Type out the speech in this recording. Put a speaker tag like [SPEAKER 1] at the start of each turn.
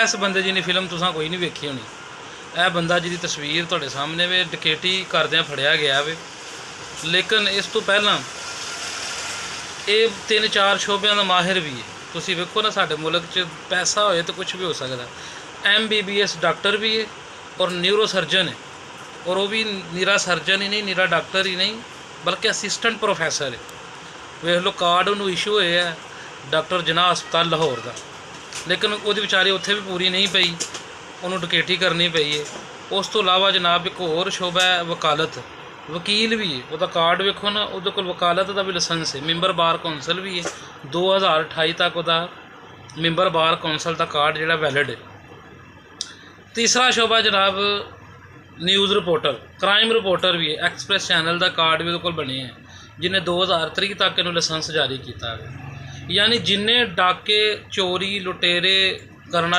[SPEAKER 1] इस बंदे जी ने फिल्म तुसां कोई नहीं वेखी होनी। यह बंदा जी की तस्वीर तुहाडे सामने वे डकैती करदियां फड़िया गया वे। लेकिन इस तो पहला ये 3-4 शोबियां का माहिर भी है। तुसीं वेखो ना साडे मुल्क च पैसा होए तो कुछ भी हो सकता। MBBS डॉक्टर भी है और न्यूरो सर्जन है, और वो भी निरा सर्जन ही नहीं, निरा डॉक्टर ही नहीं, बल्कि असिस्टेंट प्रोफैसर है। वेख लो कार्ड उन्होंने इशू होए है डॉक्टर जिनाह हस्पताल लाहौर का, लेकिन वो बेचारे उत्थे भी पूरी नहीं पई, उन्होंने डकैती करनी पई है। उस तो इलावा जनाब एक होर शोबा है वकालत, वकील भी है। वह कार्ड वेखो ना, वो कोल वकालत का भी लाइसेंस है, मैंबर बार कौंसल भी है। 2028 तक वह मैंबर बार कौंसल का कार्ड जोड़ा वैलिड है। तीसरा शोबा जनाब न्यूज़ रिपोर्टर, क्राइम रिपोर्टर भी है। एक्सप्रैस चैनल का कार्ड भी वो बने हैं, जिन्हें 2023 तक इन्होंने लाइसेंस जारी किया है। यानी जिन्हें डाके चोरी लुटेरे करना